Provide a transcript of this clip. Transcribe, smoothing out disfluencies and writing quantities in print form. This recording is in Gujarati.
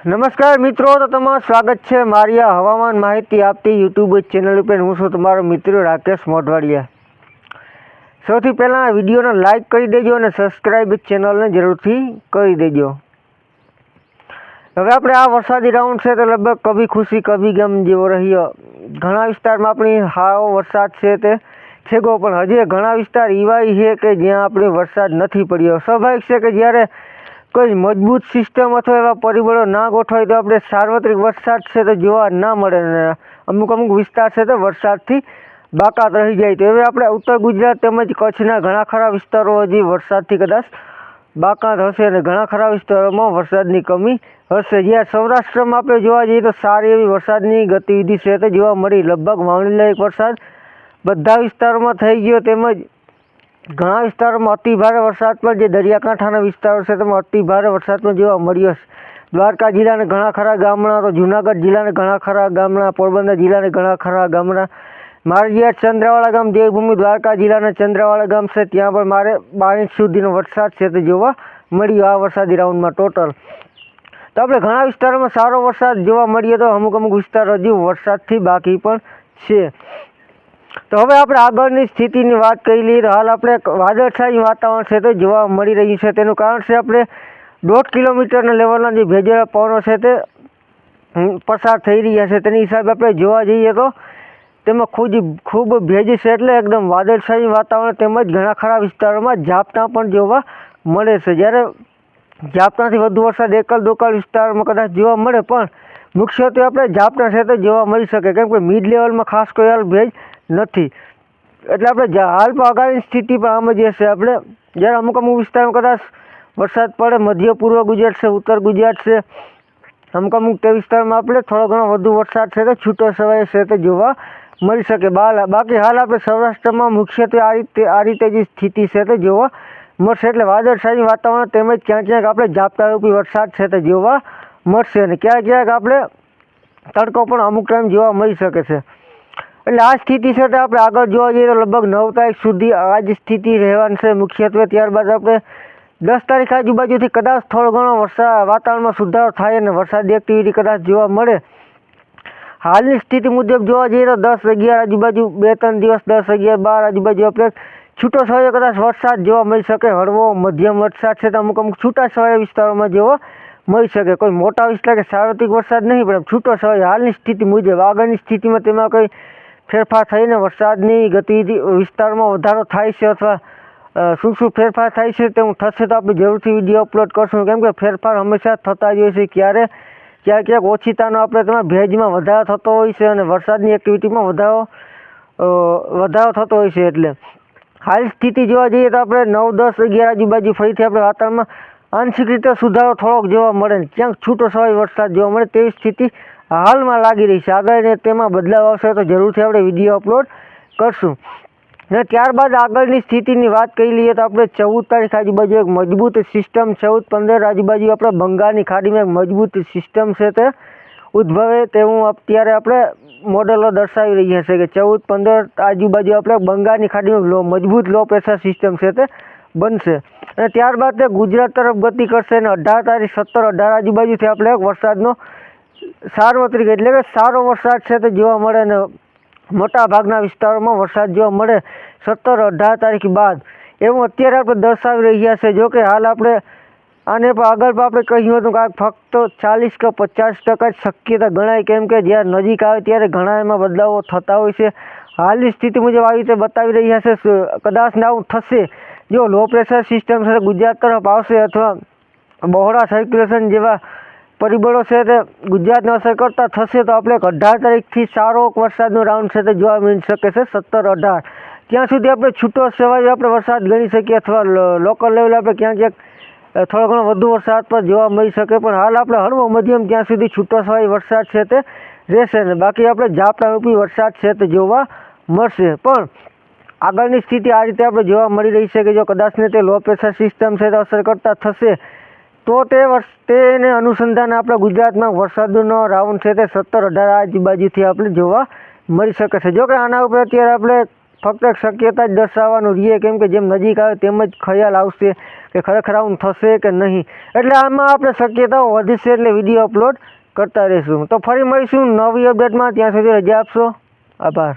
નમસ્કાર મિત્રો, તો તમારું સ્વાગત છે મારી આ હવામાન માહિતી આપતી યુટ્યુબ ચેનલ ઉપર. હું છું તમારો મિત્ર રાકેશ મોઢવાડિયા. સૌથી પહેલાં આ વિડીયોને લાઇક કરી દેજો અને સબસ્ક્રાઈબ ચેનલને જરૂરથી કરી દેજો. હવે આપણે આ વરસાદી રાઉન્ડ છે તો લગભગ કભી ખુશી કભી ગમ જેવો રહ્યો. ઘણા વિસ્તારમાં આપણી હાવ વરસાદ છે તે છેગો, પણ હજી ઘણા વિસ્તાર એવા છે કે જ્યાં આપણે વરસાદ નથી પડ્યો. સ્વાભાવિક છે કે જ્યારે કોઈ મજબૂત સિસ્ટમ અથવા એવા પરિબળો ના ગોઠવાય તો આપણે સાર્વત્રિક વરસાદ છે તો જોવા ના મળે ને અમુક વિસ્તાર છે તો વરસાદથી બાકાત રહી જાય. તો હવે આપણે ઉત્તર ગુજરાત તેમજ કચ્છના ઘણા ખરા વિસ્તારો હજી વરસાદથી કદાચ બાકાત હશે અને ઘણા ખરા વિસ્તારોમાં વરસાદની કમી હશે. જ્યાં સૌરાષ્ટ્રમાં આપણે જોવા જઈએ તો સારી એવી વરસાદની ગતિવિધિ છે તે જોવા મળી. લગભગ વાવણીલાયક વરસાદ બધા વિસ્તારોમાં થઈ ગયો, તેમજ ઘણા વિસ્તારોમાં અતિ ભારે વરસાદ પણ જે દરિયાકાંઠાના વિસ્તારો છે તેમાં અતિ ભારે વરસાદ પણ જોવા મળ્યો છે. દ્વારકા જિલ્લાના ઘણા ખરા ગામડા, તો જૂનાગઢ જિલ્લાના ઘણા ખરા ગામડા, પોરબંદર જિલ્લાના ઘણા ખરા ગામડા, મારે ચંદ્રવાળા ગામ, દેવભૂમિ દ્વારકા જિલ્લાના ચંદ્રવાળા ગામ છે ત્યાં પણ મારે 12 ઇંચ સુધીનો વરસાદ છે તે જોવા મળ્યો આ વરસાદી રાઉન્ડમાં ટોટલ. તો આપણે ઘણા વિસ્તારોમાં સારો વરસાદ જોવા મળ્યો, તો અમુક વિસ્તાર હજુ વરસાદથી બાકી પણ છે. તો હવે આપણે આગળની સ્થિતિની વાત કરી લઈએ તો હાલ આપણે વાદળછાયું વાતાવરણ છે તે જોવા મળી રહ્યું છે. તેનું કારણ છે આપણે 1.5 કિલોમીટરના લેવલના જે ભેજવાળા પવનો છે તે પસાર થઈ રહ્યા છે. તેની હિસાબે આપણે જોવા જઈએ તો તેમાં ખૂબ ભેજ છે, એટલે એકદમ વાદળછાયું વાતાવરણ, તેમજ ઘણા ખરા વિસ્તારોમાં ઝાપટા પણ જોવા મળે છે. જ્યારે ઝાપટાથી વધુ વરસાદ એકલ દોકલ વિસ્તારોમાં કદાચ જોવા મળે, પણ મુખ્યત્વે આપણે ઝાપટા છે તે જોવા મળી શકે, કેમ કે મિડ લેવલમાં ખાસ કોઈ હાલ ભેજ નથી. એટલે આપણે હાલ પણ આગામી સ્થિતિ પણ આમ જ હશે. આપણે જ્યારે અમુક વિસ્તારમાં કદાચ વરસાદ પડે, મધ્ય પૂર્વ ગુજરાત છે, ઉત્તર ગુજરાત છે, અમુક તે વિસ્તારમાં આપણે થોડો ઘણો વધુ વરસાદ છે તો છૂટો છવાયો છે તે જોવા મળી શકે. બાકી હાલ આપણે સૌરાષ્ટ્રમાં મુખ્યત્વે આ રીતે જે સ્થિતિ છે તે જોવા મળશે. એટલે વાદળછાયું વાતાવરણ તેમજ ક્યાંક આપણે ઝાપટારૂપી વરસાદ છે તે જોવા મળશે અને ક્યાંક આપણે તડકો પણ અમુક ટાઈમ જોવા મળી શકે છે. એટલે આ સ્થિતિ છે તે આપણે આગળ જોવા જઈએ તો લગભગ 9 તારીખ સુધી આ જ સ્થિતિ રહેવાની છે મુખ્યત્વે. ત્યારબાદ આપણે 10 તારીખ આજુબાજુથી કદાચ થોડો ઘણો વાતાવરણમાં સુધારો થાય અને વરસાદી એક્ટિવિટી કદાચ જોવા મળે. હાલની સ્થિતિ મુજબ જોવા જઈએ તો 10-11 આજુબાજુ 2-3 દિવસ 10-11-12 આજુબાજુ આપણે છૂટો છવાયો કદાચ વરસાદ જોવા મળી શકે. હળવો મધ્યમ વરસાદ છે તો અમુક છૂટા છવાયા વિસ્તારોમાં જોવા મળી શકે. કોઈ મોટા વિસ્તાર કે સાર્વત્રિક વરસાદ નહીં, પણ છૂટો છવાયો હાલની સ્થિતિ મુજબ. આગળની સ્થિતિમાં તેમાં કોઈ ફેરફાર થઈને વરસાદની ગતિવિધિ વિસ્તારમાં વધારો થાય છે અથવા શું ફેરફાર થાય છે તે થશે તો આપણે જરૂરથી વિડીયો અપલોડ કરશું, કેમ કે ફેરફાર હંમેશા થતા જ હોય છે. ક્યાંક ઓછીતાનો આપણે તેમાં ભેજમાં વધારો થતો હોય છે અને વરસાદની એક્ટિવિટીમાં વધારો થતો હોય છે. એટલે હાલ સ્થિતિ જોવા જઈએ તો આપણે 9-10-11 આજુબાજુ ફરીથી આપણે વાતાવરણમાં આંશિક રીતે સુધારો થોડોક જોવા મળે, ક્યાંક છૂટો છવાયો વરસાદ જોવા મળે તેવી સ્થિતિ હાલમાં લાગી રહી છે. આગળ તેમાં બદલાવ આવશે તો જરૂરથી આપણે વિડીયો અપલોડ કરશું. અને ત્યારબાદ આગળની સ્થિતિની વાત કરી લઈએ તો આપણે 14 તારીખ આજુબાજુ એક મજબૂત સિસ્ટમ, 14-15 આજુબાજુ આપણે બંગાળની ખાડીમાં એક મજબૂત સિસ્ટમ છે તે ઉદ્ભવે તેવું અત્યારે આપણે મોડેલો દર્શાવી રહ્યા છે કે 14-15 આજુબાજુ આપણે બંગાળની ખાડીમાં મજબૂત લો પ્રેશર સિસ્ટમ છે તે બનશે અને ત્યારબાદ તે ગુજરાત તરફ ગતિ કરશે અને 18 તારીખ 17-18 આજુબાજુથી આપણે એક વરસાદનો સાર્વત્રિક એટલે કે સારો વરસાદ છે તે જોવા મળે અને મોટા ભાગના વિસ્તારોમાં વરસાદ જોવા મળે 17-18 તારીખ બાદ, એવું અત્યારે આપણે દર્શાવી રહ્યા છે. જો કે હાલ આપણે આને પણ આગળ પણ આપણે કહ્યું હતું કે ફક્ત 40 કે 50% શક્યતા ગણાય, કેમ કે જ્યારે નજીક આવે ત્યારે ઘણા એમાં બદલાવો થતા હોય છે. હાલની સ્થિતિ મુજબ આવી રીતે બતાવી રહ્યા છે. કદાચ આવું થશે જો લો પ્રેશર સિસ્ટમ છે ગુજરાત તરફ આવશે અથવા બહોળા સર્ક્યુલેશન જેવા પરિબળો છે તે ગુજરાતને અસર કરતા થશે તો આપણે 18 તારીખથી સારો વરસાદનો રાઉન્ડ છે તે જોવા મળી શકે છે. 17-18 ત્યાં સુધી આપણે છૂટો છવાયો આપણે વરસાદ ગણી શકીએ અથવા લોકલ લેવલે આપણે ક્યાંક થોડો ઘણો વધુ વરસાદ પણ જોવા મળી શકે. પણ હાલ આપણે હળવો મધ્યમ ત્યાં સુધી છૂટો છવાયો વરસાદ છે તે રહેશે ને બાકી આપણે ઝાપટારૂપી વરસાદ છે તે જોવા મળશે. પણ આગળની સ્થિતિ આ રીતે આપણે જોવા મળી રહી છે કે જો કદાચને તે લો પ્રેશર સિસ્ટમ છે તે અસર કરતા થશે તો તેને અનુસંધાને આપણા ગુજરાતમાં વરસાદનો રાઉન્ડ છે તે 17-18 આજુબાજુથી આપણે જોવા મળી શકે છે. જો કે આના ઉપર અત્યારે આપણે ફક્ત એક શક્યતા જ દર્શાવવાનું રહીએ, કેમ કે જેમ નજીક આવે તેમ જ ખ્યાલ આવશે કે ખરેખર આવું થશે કે નહીં. એટલે આમાં આપણે શક્યતાઓ વધશે એટલે વિડીયો અપલોડ કરતા રહીશું. તો ફરી મળીશું નવી અપડેટમાં. ત્યાં સુધી રજા આપશો. આભાર.